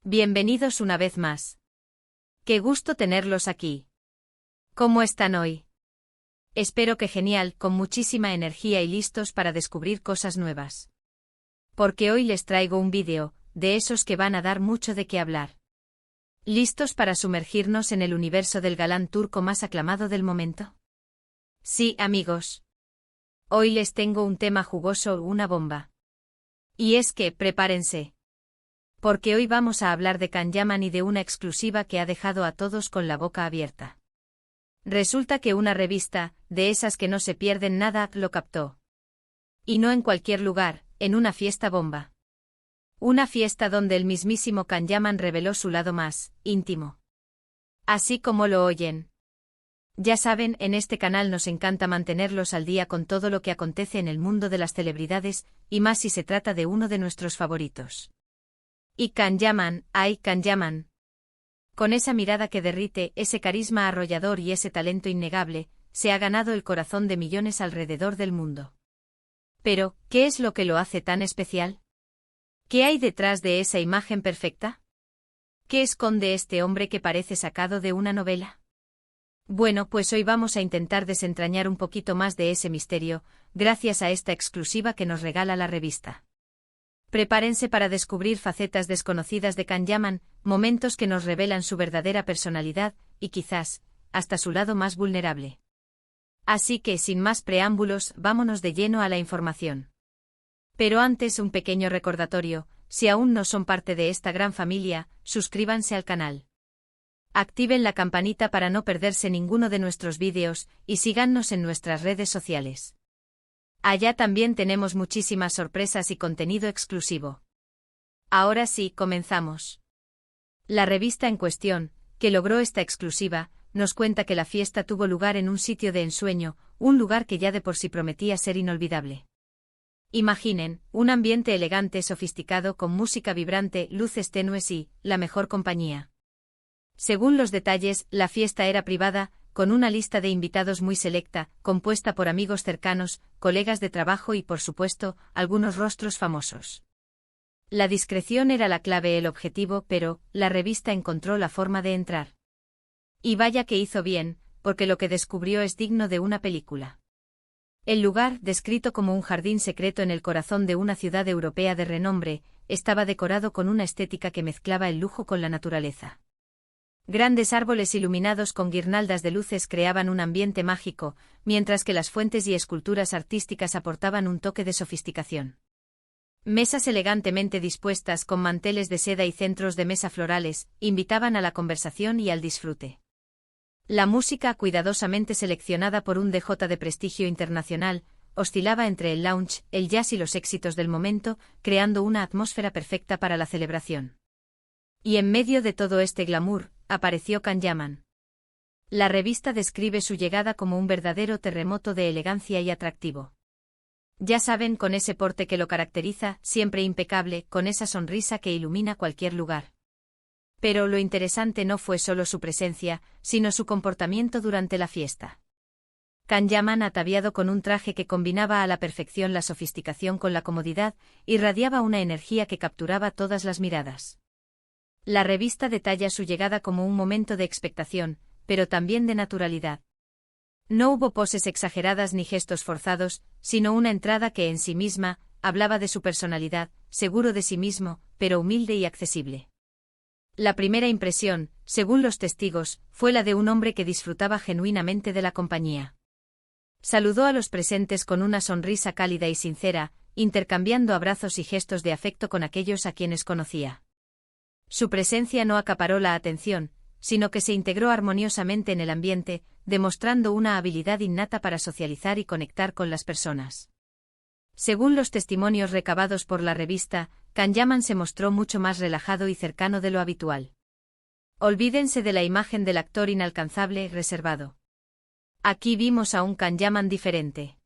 Bienvenidos una vez más. Qué gusto tenerlos aquí. ¿Cómo están hoy? Espero que genial, con muchísima energía y listos para descubrir cosas nuevas. Porque hoy les traigo un vídeo, de esos que van a dar mucho de qué hablar. ¿Listos para sumergirnos en el universo del galán turco más aclamado del momento? Sí, amigos. Hoy les tengo un tema jugoso, una bomba. Y es que, prepárense. Porque hoy vamos a hablar de Can Yaman y de una exclusiva que ha dejado a todos con la boca abierta. Resulta que una revista, de esas que no se pierden nada, lo captó. Y no en cualquier lugar, en una fiesta bomba. Una fiesta donde el mismísimo Can Yaman reveló su lado más íntimo. Así como lo oyen. Ya saben, en este canal nos encanta mantenerlos al día con todo lo que acontece en el mundo de las celebridades, y más si se trata de uno de nuestros favoritos. Y Can Yaman, ¡ay, Can Yaman! Con esa mirada que derrite, ese carisma arrollador y ese talento innegable, se ha ganado el corazón de millones alrededor del mundo. Pero, ¿qué es lo que lo hace tan especial? ¿Qué hay detrás de esa imagen perfecta? ¿Qué esconde este hombre que parece sacado de una novela? Bueno, pues hoy vamos a intentar desentrañar un poquito más de ese misterio, gracias a esta exclusiva que nos regala la revista. Prepárense para descubrir facetas desconocidas de Can Yaman, momentos que nos revelan su verdadera personalidad, y quizás, hasta su lado más vulnerable. Así que, sin más preámbulos, vámonos de lleno a la información. Pero antes un pequeño recordatorio, si aún no son parte de esta gran familia, suscríbanse al canal. Activen la campanita para no perderse ninguno de nuestros vídeos, y síganos en nuestras redes sociales. Allá también tenemos muchísimas sorpresas y contenido exclusivo. Ahora sí, comenzamos. La revista en cuestión, que logró esta exclusiva, nos cuenta que la fiesta tuvo lugar en un sitio de ensueño, un lugar que ya de por sí prometía ser inolvidable. Imaginen, un ambiente elegante, sofisticado, con música vibrante, luces tenues y, la mejor compañía. Según los detalles, la fiesta era privada, con una lista de invitados muy selecta, compuesta por amigos cercanos, colegas de trabajo y, por supuesto, algunos rostros famosos. La discreción era la clave, el objetivo, pero la revista encontró la forma de entrar. Y vaya que hizo bien, porque lo que descubrió es digno de una película. El lugar, descrito como un jardín secreto en el corazón de una ciudad europea de renombre, estaba decorado con una estética que mezclaba el lujo con la naturaleza. Grandes árboles iluminados con guirnaldas de luces creaban un ambiente mágico, mientras que las fuentes y esculturas artísticas aportaban un toque de sofisticación. Mesas elegantemente dispuestas con manteles de seda y centros de mesa florales, invitaban a la conversación y al disfrute. La música, cuidadosamente seleccionada por un DJ de prestigio internacional, oscilaba entre el lounge, el jazz y los éxitos del momento, creando una atmósfera perfecta para la celebración. Y en medio de todo este glamour, apareció Can Yaman. La revista describe su llegada como un verdadero terremoto de elegancia y atractivo. Ya saben, con ese porte que lo caracteriza, siempre impecable, con esa sonrisa que ilumina cualquier lugar. Pero lo interesante no fue solo su presencia, sino su comportamiento durante la fiesta. Can Yaman, ataviado con un traje que combinaba a la perfección la sofisticación con la comodidad, irradiaba una energía que capturaba todas las miradas. La revista detalla su llegada como un momento de expectación, pero también de naturalidad. No hubo poses exageradas ni gestos forzados, sino una entrada que en sí misma hablaba de su personalidad, seguro de sí mismo, pero humilde y accesible. La primera impresión, según los testigos, fue la de un hombre que disfrutaba genuinamente de la compañía. Saludó a los presentes con una sonrisa cálida y sincera, intercambiando abrazos y gestos de afecto con aquellos a quienes conocía. Su presencia no acaparó la atención, sino que se integró armoniosamente en el ambiente, demostrando una habilidad innata para socializar y conectar con las personas. Según los testimonios recabados por la revista, Can Yaman se mostró mucho más relajado y cercano de lo habitual. Olvídense de la imagen del actor inalcanzable, reservado. Aquí vimos a un Can Yaman diferente.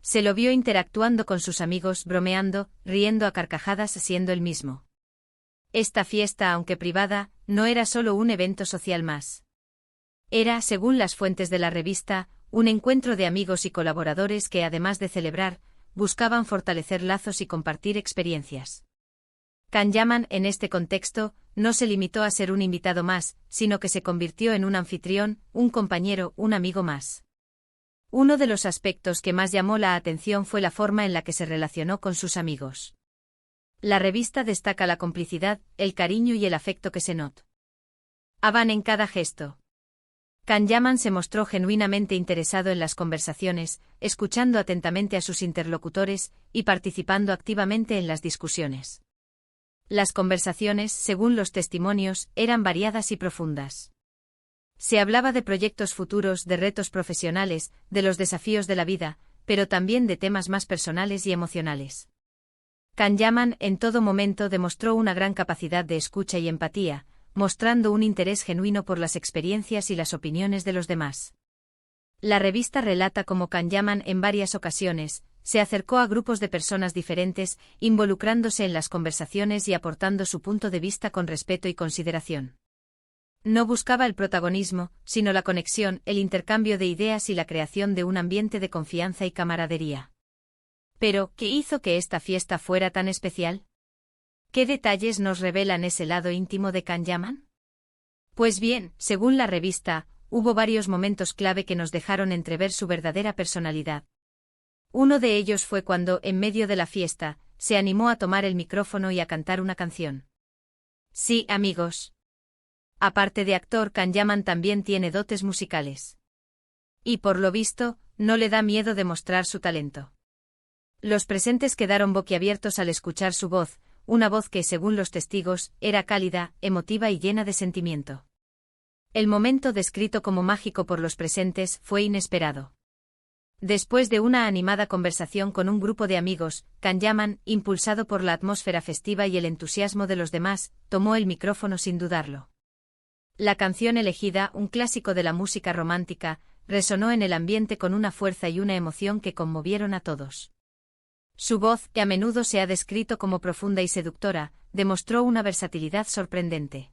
Se lo vio interactuando con sus amigos, bromeando, riendo a carcajadas, siendo el mismo. Esta fiesta, aunque privada, no era solo un evento social más. Era, según las fuentes de la revista, un encuentro de amigos y colaboradores que, además de celebrar, buscaban fortalecer lazos y compartir experiencias. Can Yaman, en este contexto, no se limitó a ser un invitado más, sino que se convirtió en un anfitrión, un compañero, un amigo más. Uno de los aspectos que más llamó la atención fue la forma en la que se relacionó con sus amigos. La revista destaca la complicidad, el cariño y el afecto que se notaban en cada gesto. Can Yaman se mostró genuinamente interesado en las conversaciones, escuchando atentamente a sus interlocutores y participando activamente en las discusiones. Las conversaciones, según los testimonios, eran variadas y profundas. Se hablaba de proyectos futuros, de retos profesionales, de los desafíos de la vida, pero también de temas más personales y emocionales. Can Yaman en todo momento demostró una gran capacidad de escucha y empatía, mostrando un interés genuino por las experiencias y las opiniones de los demás. La revista relata cómo Can Yaman en varias ocasiones se acercó a grupos de personas diferentes, involucrándose en las conversaciones y aportando su punto de vista con respeto y consideración. No buscaba el protagonismo, sino la conexión, el intercambio de ideas y la creación de un ambiente de confianza y camaradería. Pero, ¿qué hizo que esta fiesta fuera tan especial? ¿Qué detalles nos revelan ese lado íntimo de Can Yaman? Pues bien, según la revista, hubo varios momentos clave que nos dejaron entrever su verdadera personalidad. Uno de ellos fue cuando, en medio de la fiesta, se animó a tomar el micrófono y a cantar una canción. Sí, amigos. Aparte de actor, Can Yaman también tiene dotes musicales. Y por lo visto, no le da miedo demostrar su talento. Los presentes quedaron boquiabiertos al escuchar su voz, una voz que, según los testigos, era cálida, emotiva y llena de sentimiento. El momento descrito como mágico por los presentes fue inesperado. Después de una animada conversación con un grupo de amigos, Can Yaman, impulsado por la atmósfera festiva y el entusiasmo de los demás, tomó el micrófono sin dudarlo. La canción elegida, un clásico de la música romántica, resonó en el ambiente con una fuerza y una emoción que conmovieron a todos. Su voz, que a menudo se ha descrito como profunda y seductora, demostró una versatilidad sorprendente.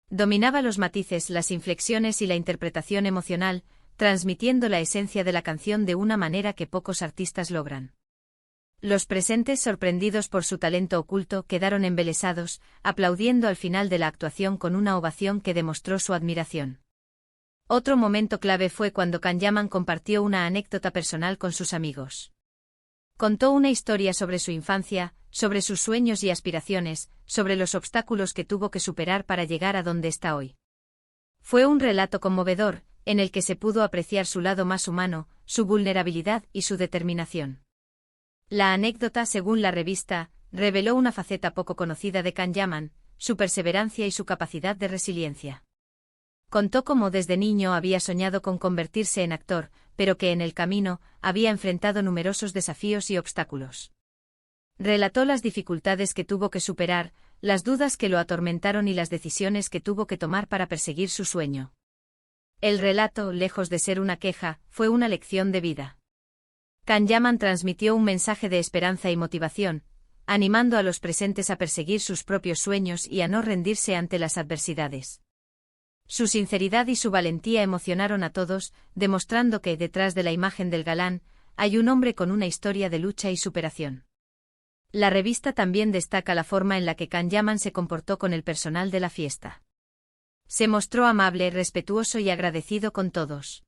Dominaba los matices, las inflexiones y la interpretación emocional, transmitiendo la esencia de la canción de una manera que pocos artistas logran. Los presentes, sorprendidos por su talento oculto, quedaron embelesados, aplaudiendo al final de la actuación con una ovación que demostró su admiración. Otro momento clave fue cuando Can Yaman compartió una anécdota personal con sus amigos. Contó una historia sobre su infancia, sobre sus sueños y aspiraciones, sobre los obstáculos que tuvo que superar para llegar a donde está hoy. Fue un relato conmovedor, en el que se pudo apreciar su lado más humano, su vulnerabilidad y su determinación. La anécdota, según la revista, reveló una faceta poco conocida de Can Yaman, su perseverancia y su capacidad de resiliencia. Contó cómo desde niño había soñado con convertirse en actor, pero que en el camino había enfrentado numerosos desafíos y obstáculos. Relató las dificultades que tuvo que superar, las dudas que lo atormentaron y las decisiones que tuvo que tomar para perseguir su sueño. El relato, lejos de ser una queja, fue una lección de vida. Can Yaman transmitió un mensaje de esperanza y motivación, animando a los presentes a perseguir sus propios sueños y a no rendirse ante las adversidades. Su sinceridad y su valentía emocionaron a todos, demostrando que, detrás de la imagen del galán, hay un hombre con una historia de lucha y superación. La revista también destaca la forma en la que Can Yaman se comportó con el personal de la fiesta. Se mostró amable, respetuoso y agradecido con todos.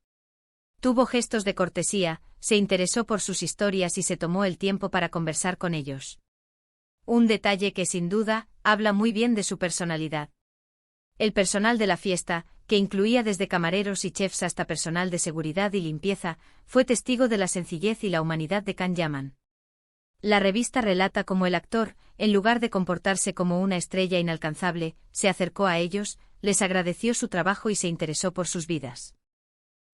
Tuvo gestos de cortesía, se interesó por sus historias y se tomó el tiempo para conversar con ellos. Un detalle que sin duda habla muy bien de su personalidad. El personal de la fiesta, que incluía desde camareros y chefs hasta personal de seguridad y limpieza, fue testigo de la sencillez y la humanidad de Can Yaman. La revista relata cómo el actor, en lugar de comportarse como una estrella inalcanzable, se acercó a ellos, les agradeció su trabajo y se interesó por sus vidas.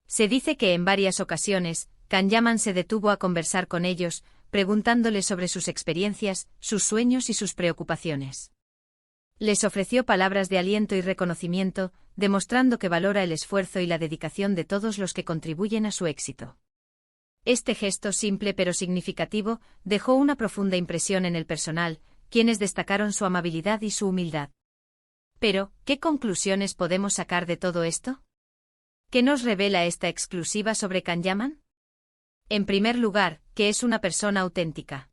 Se dice que en varias ocasiones, Can Yaman se detuvo a conversar con ellos, preguntándoles sobre sus experiencias, sus sueños y sus preocupaciones. Les ofreció palabras de aliento y reconocimiento, demostrando que valora el esfuerzo y la dedicación de todos los que contribuyen a su éxito. Este gesto simple pero significativo dejó una profunda impresión en el personal, quienes destacaron su amabilidad y su humildad. Pero, ¿qué conclusiones podemos sacar de todo esto? ¿Qué nos revela esta exclusiva sobre Can Yaman? En primer lugar, que es una persona auténtica.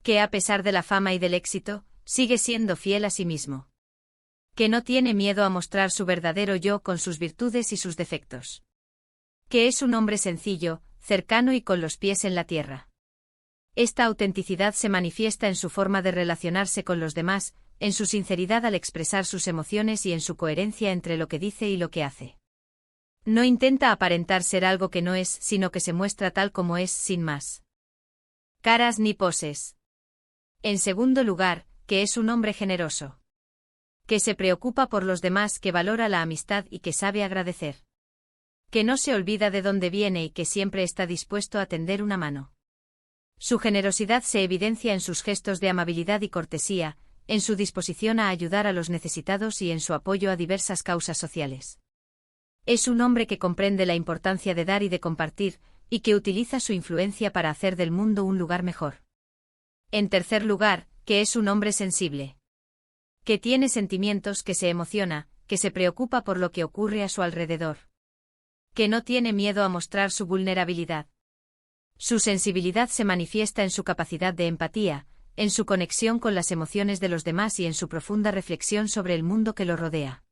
Que a pesar de la fama y del éxito, sigue siendo fiel a sí mismo. Que no tiene miedo a mostrar su verdadero yo con sus virtudes y sus defectos. Que es un hombre sencillo, cercano y con los pies en la tierra. Esta autenticidad se manifiesta en su forma de relacionarse con los demás, en su sinceridad al expresar sus emociones y en su coherencia entre lo que dice y lo que hace. No intenta aparentar ser algo que no es, sino que se muestra tal como es, sin más caras ni poses. En segundo lugar, que es un hombre generoso. Que se preocupa por los demás, que valora la amistad y que sabe agradecer. Que no se olvida de dónde viene y que siempre está dispuesto a tender una mano. Su generosidad se evidencia en sus gestos de amabilidad y cortesía, en su disposición a ayudar a los necesitados y en su apoyo a diversas causas sociales. Es un hombre que comprende la importancia de dar y de compartir, y que utiliza su influencia para hacer del mundo un lugar mejor. En tercer lugar, que es un hombre sensible. Que tiene sentimientos, que se emociona, que se preocupa por lo que ocurre a su alrededor. Que no tiene miedo a mostrar su vulnerabilidad. Su sensibilidad se manifiesta en su capacidad de empatía, en su conexión con las emociones de los demás y en su profunda reflexión sobre el mundo que lo rodea.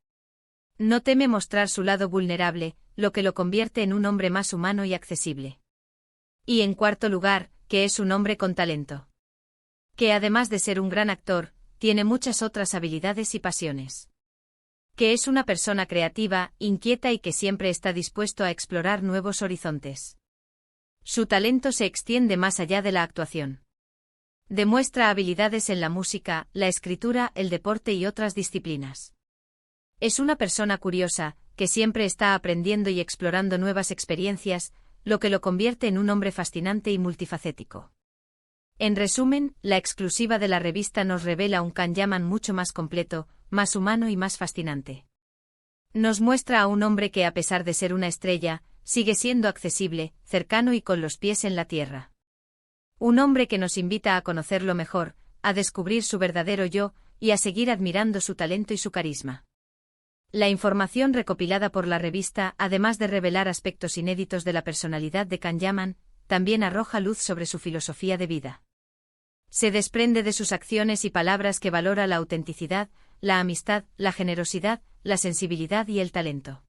No teme mostrar su lado vulnerable, lo que lo convierte en un hombre más humano y accesible. Y en cuarto lugar, que es un hombre con talento. Que además de ser un gran actor, tiene muchas otras habilidades y pasiones. Que es una persona creativa, inquieta y que siempre está dispuesto a explorar nuevos horizontes. Su talento se extiende más allá de la actuación. Demuestra habilidades en la música, la escritura, el deporte y otras disciplinas. Es una persona curiosa, que siempre está aprendiendo y explorando nuevas experiencias, lo que lo convierte en un hombre fascinante y multifacético. En resumen, la exclusiva de la revista nos revela un Kanyaman mucho más completo, más humano y más fascinante. Nos muestra a un hombre que a pesar de ser una estrella, sigue siendo accesible, cercano y con los pies en la tierra. Un hombre que nos invita a conocerlo mejor, a descubrir su verdadero yo, y a seguir admirando su talento y su carisma. La información recopilada por la revista, además de revelar aspectos inéditos de la personalidad de Kanyaman, también arroja luz sobre su filosofía de vida. Se desprende de sus acciones y palabras que valora la autenticidad, la amistad, la generosidad, la sensibilidad y el talento.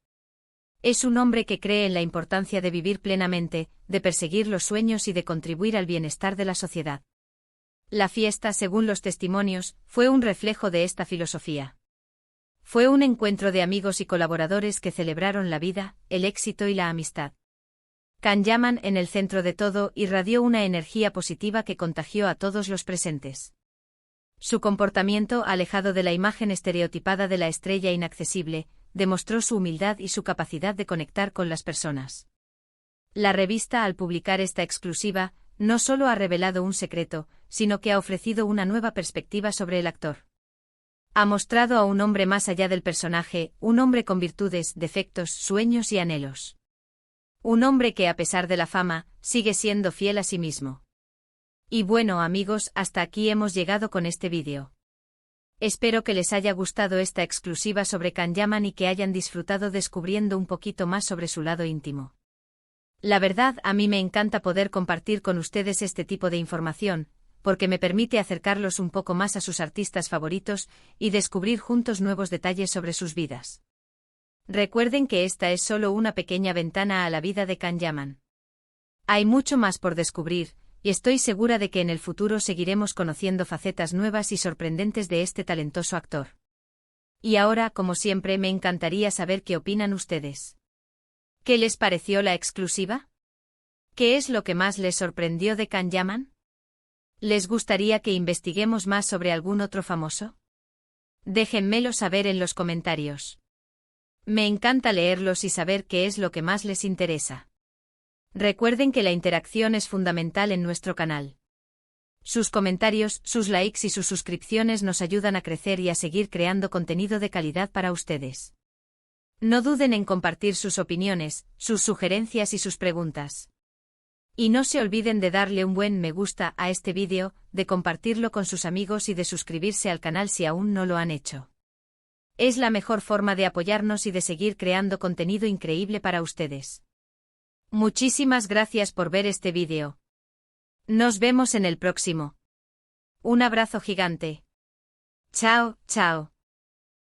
Es un hombre que cree en la importancia de vivir plenamente, de perseguir los sueños y de contribuir al bienestar de la sociedad. La fiesta, según los testimonios, fue un reflejo de esta filosofía. Fue un encuentro de amigos y colaboradores que celebraron la vida, el éxito y la amistad. Kanyaman, en el centro de todo, irradió una energía positiva que contagió a todos los presentes. Su comportamiento, alejado de la imagen estereotipada de la estrella inaccesible, demostró su humildad y su capacidad de conectar con las personas. La revista, al publicar esta exclusiva, no solo ha revelado un secreto, sino que ha ofrecido una nueva perspectiva sobre el actor. Ha mostrado a un hombre más allá del personaje, un hombre con virtudes, defectos, sueños y anhelos. Un hombre que a pesar de la fama, sigue siendo fiel a sí mismo. Y bueno amigos, hasta aquí hemos llegado con este vídeo. Espero que les haya gustado esta exclusiva sobre Kanyaman y que hayan disfrutado descubriendo un poquito más sobre su lado íntimo. La verdad, a mí me encanta poder compartir con ustedes este tipo de información, porque me permite acercarlos un poco más a sus artistas favoritos y descubrir juntos nuevos detalles sobre sus vidas. Recuerden que esta es solo una pequeña ventana a la vida de Kanyaman. Hay mucho más por descubrir, y estoy segura de que en el futuro seguiremos conociendo facetas nuevas y sorprendentes de este talentoso actor. Y ahora, como siempre, me encantaría saber qué opinan ustedes. ¿Qué les pareció la exclusiva? ¿Qué es lo que más les sorprendió de Kanyaman? ¿Les gustaría que investiguemos más sobre algún otro famoso? Déjenmelo saber en los comentarios. Me encanta leerlos y saber qué es lo que más les interesa. Recuerden que la interacción es fundamental en nuestro canal. Sus comentarios, sus likes y sus suscripciones nos ayudan a crecer y a seguir creando contenido de calidad para ustedes. No duden en compartir sus opiniones, sus sugerencias y sus preguntas. Y no se olviden de darle un buen me gusta a este vídeo, de compartirlo con sus amigos y de suscribirse al canal si aún no lo han hecho. Es la mejor forma de apoyarnos y de seguir creando contenido increíble para ustedes. Muchísimas gracias por ver este vídeo. Nos vemos en el próximo. Un abrazo gigante. Chao, chao.